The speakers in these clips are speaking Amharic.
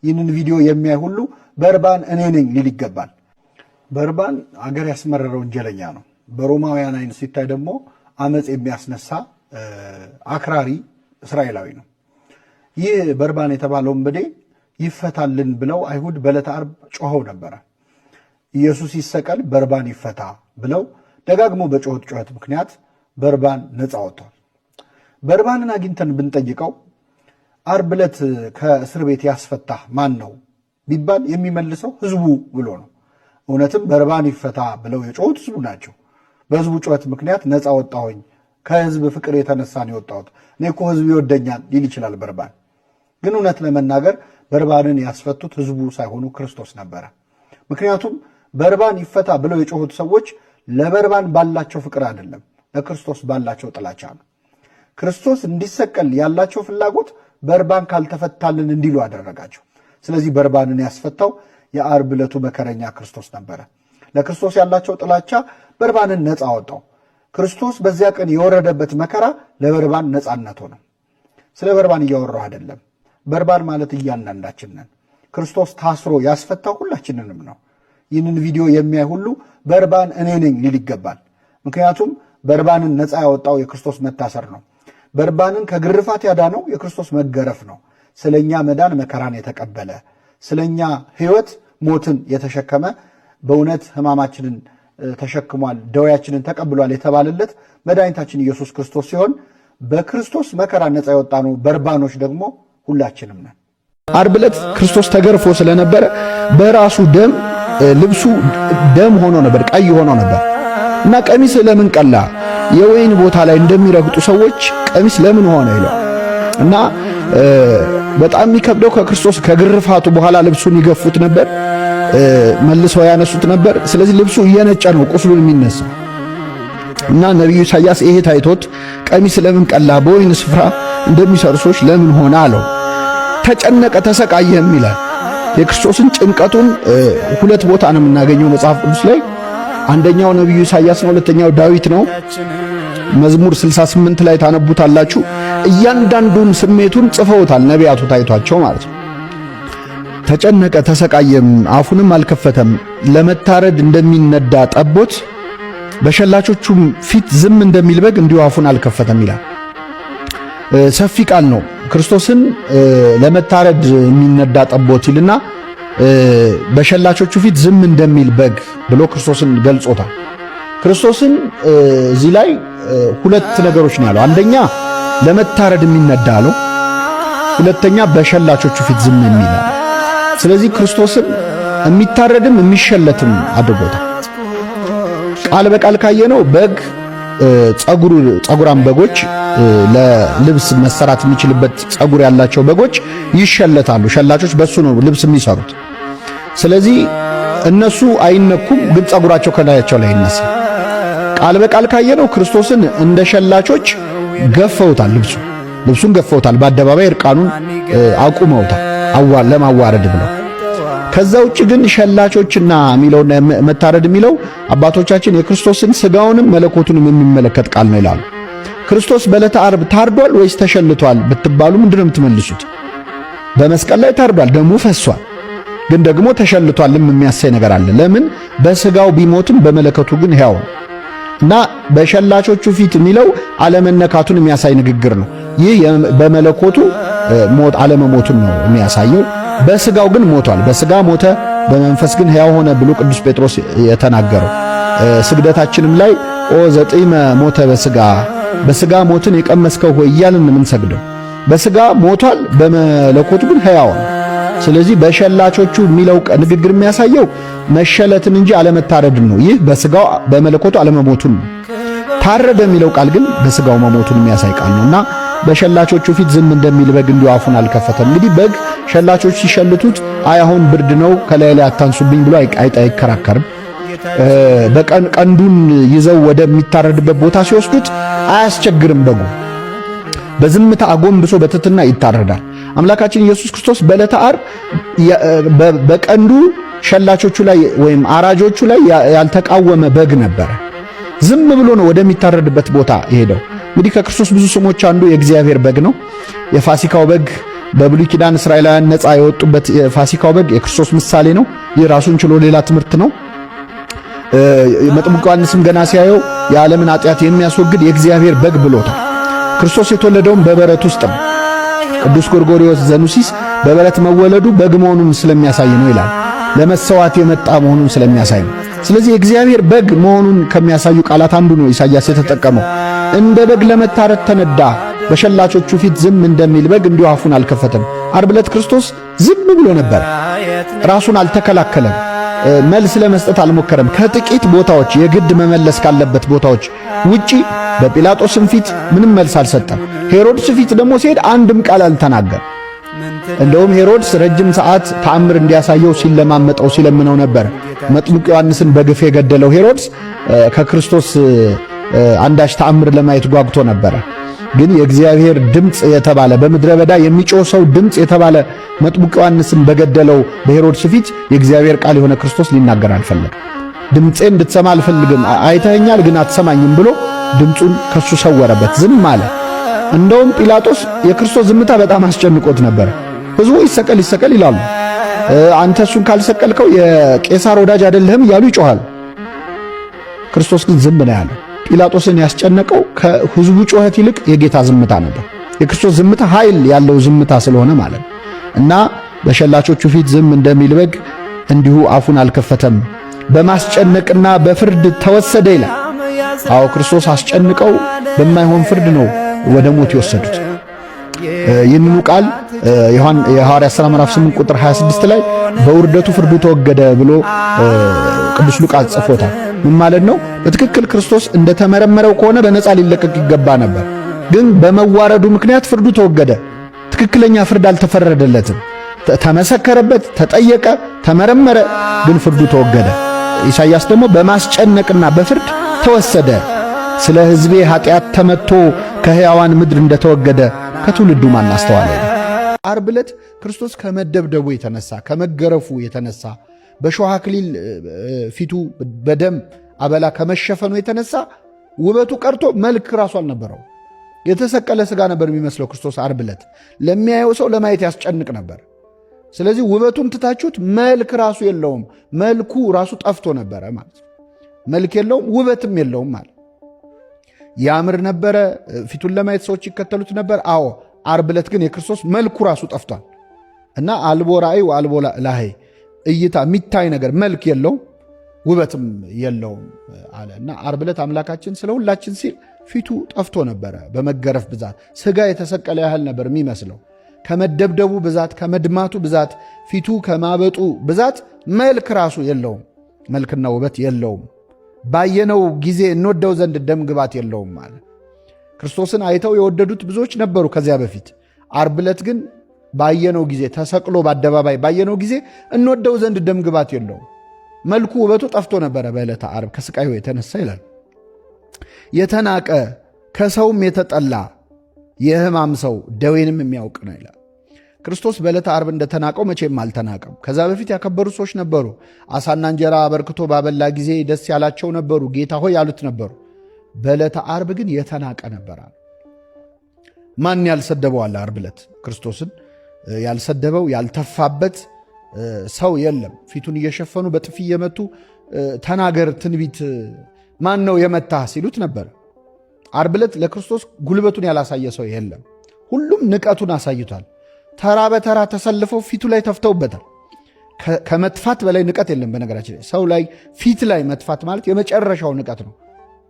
ይህንን ቪዲዮ የሚያይ ሁሉ በርባን እኔ ነኝ ሊል ይገባል። በርባን አገር ያስመረረ ወንጀለኛ ነው። በሮማውያን አይን ሲታይ ደግሞ አመጽ የሚያስነሳ አክራሪ እስራኤላዊ ነው። ይህ በርባን የተባለው ወንበዴ ይፈታልን ብለው አይሁድ በዕለተ ዓርብ ጮኸው ነበረ። ኢየሱስ ይሰቀል በርባን ይፈታ ብለው ደጋግሞ በጮኸት ጩኸት ምክንያት በርባን ነፃ ወጥቷል። በርባንን አግኝተን ብንጠይቀው ዓርብ ዕለት ከእስር ቤት ያስፈታ ማን ነው ቢባል የሚመልሰው ህዝቡ ብሎ ነው። እውነትም በርባን ይፈታ ብለው የጮሁት ህዝቡ ናቸው። በህዝቡ ጩኸት ምክንያት ነፃ ወጣሁኝ፣ ከህዝብ ፍቅር የተነሳ ነው የወጣሁት፣ እኔ እኮ ህዝብ ይወደኛል ሊል ይችላል በርባን። ግን እውነት ለመናገር በርባንን ያስፈቱት ህዝቡ ሳይሆኑ ክርስቶስ ነበረ። ምክንያቱም በርባን ይፈታ ብለው የጮሁት ሰዎች ለበርባን ባላቸው ፍቅር አይደለም፣ ለክርስቶስ ባላቸው ጥላቻ ነው። ክርስቶስ እንዲሰቀል ያላቸው ፍላጎት በርባን ካልተፈታልን እንዲሉ አደረጋቸው። ስለዚህ በርባንን ያስፈታው የዓርብ ዕለቱ መከረኛ ክርስቶስ ነበረ። ለክርስቶስ ያላቸው ጥላቻ በርባንን ነፃ አወጣው። ክርስቶስ በዚያ ቀን የወረደበት መከራ ለበርባን ነፃነት ሆነ። ስለ በርባን እያወራሁ አይደለም። በርባን ማለት እያንዳንዳችን ነን። ክርስቶስ ታስሮ ያስፈታው ሁላችንንም ነው። ይህንን ቪዲዮ የሚያይ ሁሉ በርባን እኔ ነኝ ሊል ይገባል። ምክንያቱም በርባንን ነፃ ያወጣው የክርስቶስ መታሰር ነው። በርባንን ከግርፋት ያዳነው የክርስቶስ መገረፍ ነው። ስለኛ መዳን መከራን የተቀበለ፣ ስለኛ ሕይወት ሞትን የተሸከመ፣ በእውነት ሕማማችንን ተሸክሟል፣ ደዌያችንን ተቀብሏል የተባለለት መድኃኒታችን ኢየሱስ ክርስቶስ ሲሆን በክርስቶስ መከራ ነፃ የወጣ ነው። በርባኖች ደግሞ ሁላችንም ነን። ዓርብ ዕለት ክርስቶስ ተገርፎ ስለነበረ በራሱ ደም ልብሱ ደም ሆኖ ነበር፣ ቀይ ሆኖ ነበር እና ቀሚስ ለምን ቀላ? የወይን ቦታ ላይ እንደሚረግጡ ሰዎች ቀሚስ ለምን ሆነ ይለው እና በጣም የሚከብደው ከክርስቶስ ከግርፋቱ በኋላ ልብሱን ይገፉት ነበር፣ መልሰው ያነሱት ነበር። ስለዚህ ልብሱ እየነጨ ነው ቁስሉን የሚነሳ እና ነቢዩ ኢሳያስ ይሄ ታይቶት ቀሚስ ለምን ቀላ፣ በወይን ስፍራ እንደሚሰሩ ሰዎች ለምን ሆነ አለው። ተጨነቀ ተሰቃየም ይላል። የክርስቶስን ጭንቀቱን ሁለት ቦታ ነው የምናገኘው መጽሐፍ ቅዱስ ላይ። አንደኛው ነቢዩ ኢሳያስ ነው፣ ሁለተኛው ዳዊት ነው። መዝሙር 68 ላይ ታነቡታላችሁ። እያንዳንዱን ስሜቱን ጽፈውታል ነቢያቱ ታይቷቸው ማለት ነው። ተጨነቀ ተሰቃየም፣ አፉንም አልከፈተም፣ ለመታረድ እንደሚነዳ ጠቦት በሸላቾቹም ፊት ዝም እንደሚል በግ እንዲሁ አፉን አልከፈተም ይላል። ሰፊ ቃል ነው። ክርስቶስን ለመታረድ የሚነዳ ጠቦት ይልና በሸላቾቹ ፊት ዝም እንደሚል በግ ብሎ ክርስቶስን ገልጾታል። ክርስቶስን እዚህ ላይ ሁለት ነገሮች ነው ያለው። አንደኛ ለመታረድ የሚነዳ አለው፣ ሁለተኛ በሸላቾቹ ፊት ዝም የሚል። ስለዚህ ክርስቶስን የሚታረድም የሚሸለትም አድርጎታል። ቃል በቃል ካየነው በግ ጸጉራም በጎች ለልብስ መሰራት የሚችልበት ጸጉር ያላቸው በጎች ይሸለታሉ። ሸላቾች በሱ ነው ልብስ የሚሰሩት። ስለዚህ እነሱ አይነኩም፣ ግን ጸጉራቸው ከላያቸው ላይ ይነሳ። ቃል በቃል ካየነው ክርስቶስን እንደ ሸላቾች ገፈውታል፣ ልብሱን ገፈውታል፣ በአደባባይ እርቃኑን አቁመውታል ለማዋረድ ብለው። ከዛ ውጭ ግን ሸላቾችና የሚለውና መታረድ የሚለው አባቶቻችን የክርስቶስን ስጋውንም መለኮቱንም የሚመለከት ቃል ነው ይላሉ። ክርስቶስ በዕለተ ዓርብ ታርዷል ወይስ ተሸልቷል ብትባሉ ምንድነው የምትመልሱት? በመስቀል ላይ ታርዷል፣ ደሙ ፈሷል። ግን ደግሞ ተሸልቷልም የሚያሳይ ነገር አለ። ለምን? በስጋው ቢሞትም በመለኮቱ ግን ሕያው ነው እና በሸላቾቹ ፊት የሚለው አለመነካቱን የሚያሳይ ንግግር ነው። ይህ በመለኮቱ ሞት አለመሞቱን ነው የሚያሳየው። በስጋው ግን ሞቷል። በስጋ ሞተ፣ በመንፈስ ግን ሕያው ሆነ ብሎ ቅዱስ ጴጥሮስ የተናገረው ስግደታችንም ላይ ኦ ዘጢመ ሞተ በስጋ ሞትን የቀመስከው ሆይ እያልን የምንሰግደው በስጋ ሞቷል፣ በመለኮቱ ግን ሕያው ነው። ስለዚህ በሸላቾቹ የሚለው ንግግር የሚያሳየው መሸለትን እንጂ አለመታረድን ነው። ይህ በስጋው በመለኮቱ አለመሞቱን ነው። ታረደ የሚለው ቃል ግን በስጋው መሞቱን የሚያሳይ ቃል ነውና በሸላቾቹ ፊት ዝም እንደሚል በግ እንዲሁ አፉን አልከፈተም። እንግዲህ በግ ሸላቾች ሲሸልቱት አይ አሁን ብርድ ነው ከላይ ላይ አታንሱብኝ ብሎ አይከራከርም። ቀንዱን ይዘው ወደሚታረድበት ቦታ ሲወስዱት አያስቸግርም። በጉ በዝምታ አጎንብሶ በትሕትና ይታረዳል። አምላካችን ኢየሱስ ክርስቶስ በዕለተ ዓርብ በቀንዱ ሸላቾቹ ላይ ወይም አራጆቹ ላይ ያልተቃወመ በግ ነበረ። ዝም ብሎ ነው ወደሚታረድበት ቦታ የሄደው። እንግዲህ ከክርስቶስ ብዙ ስሞች አንዱ የእግዚአብሔር በግ ነው። የፋሲካው በግ በብሉይ ኪዳን እስራኤላውያን ነፃ የወጡበት የፋሲካው በግ የክርስቶስ ምሳሌ ነው። ይህ ራሱን ችሎ ሌላ ትምህርት ነው። መጥምቁ ዮሐንስም ገና ሲያየው የዓለምን ኃጢአት የሚያስወግድ የእግዚአብሔር በግ ብሎታል። ክርስቶስ የተወለደውም በበረት ውስጥ ነው። ቅዱስ ጎርጎርዮስ ዘኑሲስ በበረት መወለዱ በግ መሆኑን ስለሚያሳይ ነው ይላል። ለመሰዋት የመጣ መሆኑን ስለሚያሳይ ነው። ስለዚህ የእግዚአብሔር በግ መሆኑን ከሚያሳዩ ቃላት አንዱ ነው ኢሳይያስ የተጠቀመው። እንደ በግ ለመታረድ ተነዳ፣ በሸላቾቹ ፊት ዝም እንደሚል በግ እንዲሁ አፉን አልከፈተም። ዓርብ ዕለት ክርስቶስ ዝም ብሎ ነበር። ራሱን አልተከላከለም። መልስ ለመስጠት አልሞከረም። ከጥቂት ቦታዎች የግድ መመለስ ካለበት ቦታዎች ውጪ በጲላጦስም ፊት ምንም መልስ አልሰጠም። ሄሮድስ ፊት ደግሞ ሲሄድ አንድም ቃል አልተናገረም። እንደውም ሄሮድስ ረጅም ሰዓት ተአምር እንዲያሳየው ሲለማመጠው ሲለምነው ነበር። መጥምቁ ዮሐንስን በግፍ የገደለው ሄሮድስ ከክርስቶስ አንዳች ተአምር ለማየት ጓጉቶ ነበረ። ግን የእግዚአብሔር ድምፅ የተባለ በምድረ በዳ የሚጮህ ሰው ድምፅ የተባለ መጥምቁ ዮሐንስን በገደለው በሄሮድስ ፊት የእግዚአብሔር ቃል የሆነ ክርስቶስ ሊናገር አልፈለገም። ድምፄን እንድትሰማ አልፈልግም፣ አይተኸኛል ግን አትሰማኝም ብሎ ድምፁን ከሱ ሰወረበት፣ ዝም አለ። እንደውም ጲላጦስ የክርስቶስ ዝምታ በጣም አስጨንቆት ነበር። ሕዝቡ ይሰቀል ይሰቀል ይላሉ። አንተ እሱን ካልሰቀልከው የቄሳር ወዳጅ አይደለህም እያሉ ይጮኻል። ክርስቶስ ግን ዝም ነው ያለው። ጲላጦስን ያስጨነቀው ከሕዝቡ ጩኸት ይልቅ የጌታ ዝምታ ነበር። የክርስቶስ ዝምታ ኃይል ያለው ዝምታ ስለሆነ ማለት ነው። እና በሸላቾቹ ፊት ዝም እንደሚል በግ እንዲሁ አፉን አልከፈተም፣ በማስጨነቅና በፍርድ ተወሰደ ይላል። አዎ ክርስቶስ አስጨንቀው በማይሆን ፍርድ ነው ወደ ሞት የወሰዱት። ይህንኑ ቃል የሐዋርያት ሥራ ምዕራፍ 8 ቁጥር 26 ላይ በውርደቱ ፍርዱ ተወገደ ብሎ ቅዱስ ሉቃስ ጽፎታል። ምን ማለት ነው? በትክክል ክርስቶስ እንደተመረመረው ከሆነ በነፃ ሊለቀቅ ይገባ ነበር። ግን በመዋረዱ ምክንያት ፍርዱ ተወገደ። ትክክለኛ ፍርድ አልተፈረደለትም። ተመሰከረበት፣ ተጠየቀ፣ ተመረመረ፣ ግን ፍርዱ ተወገደ። ኢሳይያስ ደግሞ በማስጨነቅና በፍርድ ተወሰደ፣ ስለ ሕዝቤ ኃጢአት ተመትቶ ከሕያዋን ምድር እንደተወገደ ከትውልዱ ማን አስተዋለ? ዓርብ ዕለት ክርስቶስ ከመደብደቡ የተነሳ ከመገረፉ የተነሳ በሾህ አክሊል ፊቱ በደም አበላ ከመሸፈኑ የተነሳ ውበቱ ቀርቶ መልክ ራሱ አልነበረው። የተሰቀለ ሥጋ ነበር የሚመስለው ክርስቶስ ዓርብ ዕለት። ለሚያየው ሰው ለማየት ያስጨንቅ ነበር። ስለዚህ ውበቱን ትታችሁት መልክ ራሱ የለውም። መልኩ ራሱ ጠፍቶ ነበረ ማለት ነው። መልክ የለውም፣ ውበትም የለውም ማለት ያምር ነበረ። ፊቱን ለማየት ሰዎች ይከተሉት ነበር። አዎ ዓርብ ዕለት ግን የክርስቶስ መልኩ ራሱ ጠፍቷል እና አልቦ ራእይ ወአልቦ ላህይ እይታ የሚታይ ነገር መልክ የለውም ውበትም የለውም አለ እና ዓርብ ዕለት አምላካችን ስለ ሁላችን ሲል ፊቱ ጠፍቶ ነበረ። በመገረፍ ብዛት ሥጋ የተሰቀለ ያህል ነበር የሚመስለው። ከመደብደቡ ብዛት፣ ከመድማቱ ብዛት፣ ፊቱ ከማበጡ ብዛት መልክ ራሱ የለውም፣ መልክና ውበት የለውም። ባየነው ጊዜ እንወደው ዘንድ ደም ግባት የለውም ማለት። ክርስቶስን አይተው የወደዱት ብዙዎች ነበሩ ከዚያ በፊት። ዓርብ ዕለት ግን ባየነው ጊዜ ተሰቅሎ በአደባባይ ባየነው ጊዜ እንወደው ዘንድ ደም ግባት የለውም። መልኩ ውበቱ ጠፍቶ ነበረ በዕለተ ዓርብ ከስቃዩ የተነሳ ይላል። የተናቀ ከሰውም የተጠላ የሕማም ሰው ደዌንም የሚያውቅ ነው ይላል። ክርስቶስ በዕለተ ዓርብ እንደተናቀው መቼም አልተናቀም። ከዛ በፊት ያከበሩ ሰዎች ነበሩ። አሳና እንጀራ አበርክቶ ባበላ ጊዜ ደስ ያላቸው ነበሩ፣ ጌታ ሆይ ያሉት ነበሩ። በዕለተ ዓርብ ግን የተናቀ ነበር። ማን ያልሰደበዋል? ዓርብ ዕለት ክርስቶስን ያልሰደበው ያልተፋበት ሰው የለም። ፊቱን እየሸፈኑ በጥፊ እየመቱ ተናገር ትንቢት ማን ነው የመታህ ሲሉት ነበር። ዓርብ ዕለት ለክርስቶስ ጉልበቱን ያላሳየ ሰው የለም። ሁሉም ንቀቱን አሳይቷል። ተራ በተራ ተሰልፈው ፊቱ ላይ ተፍተውበታል። ከመጥፋት በላይ ንቀት የለም። በነገራችን ላይ ሰው ላይ ፊት ላይ መጥፋት ማለት የመጨረሻው ንቀት ነው።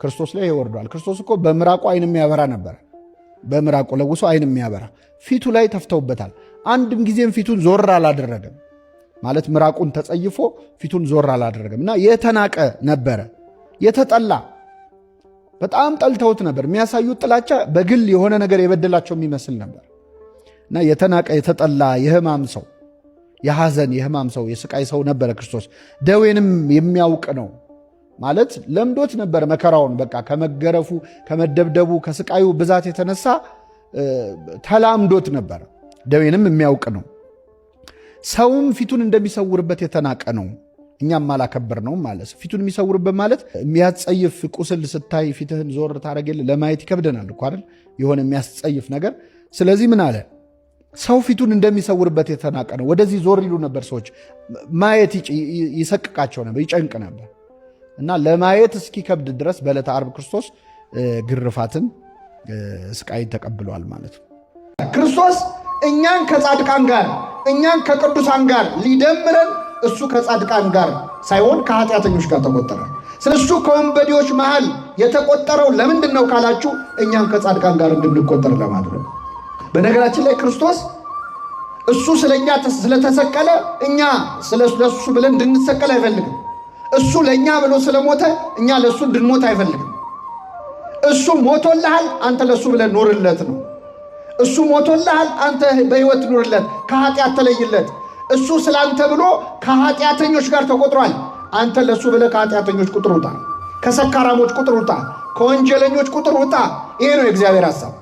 ክርስቶስ ላይ ይወርዷል። ክርስቶስ እኮ በምራቁ አይን የሚያበራ ነበር። በምራቁ ለውሶ አይን የሚያበራ ፊቱ ላይ ተፍተውበታል። አንድም ጊዜም ፊቱን ዞር አላደረገም። ማለት ምራቁን ተጸይፎ ፊቱን ዞር አላደረገም እና የተናቀ ነበረ። የተጠላ በጣም ጠልተውት ነበር። የሚያሳዩት ጥላቻ በግል የሆነ ነገር የበደላቸው የሚመስል ነበር እና የተናቀ የተጠላ የሕማም ሰው የሐዘን የሕማም ሰው የስቃይ ሰው ነበረ ክርስቶስ። ደዌንም የሚያውቅ ነው ማለት ለምዶት ነበር መከራውን። በቃ ከመገረፉ ከመደብደቡ ከስቃዩ ብዛት የተነሳ ተላምዶት ነበር። ደዌንም የሚያውቅ ነው። ሰውም ፊቱን እንደሚሰውርበት የተናቀ ነው። እኛም አላከበር ነው ማለት ፊቱን የሚሰውርበት ማለት የሚያስጸይፍ ቁስል ስታይ ፊትህን ዞር ታረገል ለማየት ይከብደናል እኮ አይደል? የሆነ የሚያስጸይፍ ነገር። ስለዚህ ምን አለ? ሰው ፊቱን እንደሚሰውርበት የተናቀ ነው። ወደዚህ ዞር ይሉ ነበር ሰዎች። ማየት ይሰቅቃቸው ነበር፣ ይጨንቅ ነበር እና ለማየት እስኪከብድ ድረስ በዕለተ ዓርብ ክርስቶስ ግርፋትን ስቃይን ተቀብሏል ማለት ነው። ክርስቶስ እኛን ከጻድቃን ጋር እኛን ከቅዱሳን ጋር ሊደምረን እሱ ከጻድቃን ጋር ሳይሆን ከኃጢአተኞች ጋር ተቆጠረ። ስለሱ ከወንበዴዎች መሃል የተቆጠረው ለምንድን ነው ካላችሁ እኛን ከጻድቃን ጋር እንድንቆጠር ለማድረግ። በነገራችን ላይ ክርስቶስ እሱ ስለኛ ስለተሰቀለ እኛ ስለሱ ብለን እንድንሰቀል አይፈልግም። እሱ ለኛ ብሎ ስለሞተ እኛ ለሱ እንድንሞት አይፈልግም። እሱ ሞቶልሃል፣ አንተ ለሱ ብለን ኑርለት ነው። እሱ ሞቶልሃል፣ አንተ በሕይወት ኑርለት፣ ከኃጢአት ተለይለት። እሱ ስላንተ ብሎ ከኃጢአተኞች ጋር ተቆጥሯል። አንተ ለሱ ብለህ ከኃጢአተኞች ቁጥር ውጣ፣ ከሰካራሞች ቁጥር ውጣ፣ ከወንጀለኞች ቁጥር ውጣ። ይሄ ነው የእግዚአብሔር ሐሳብ።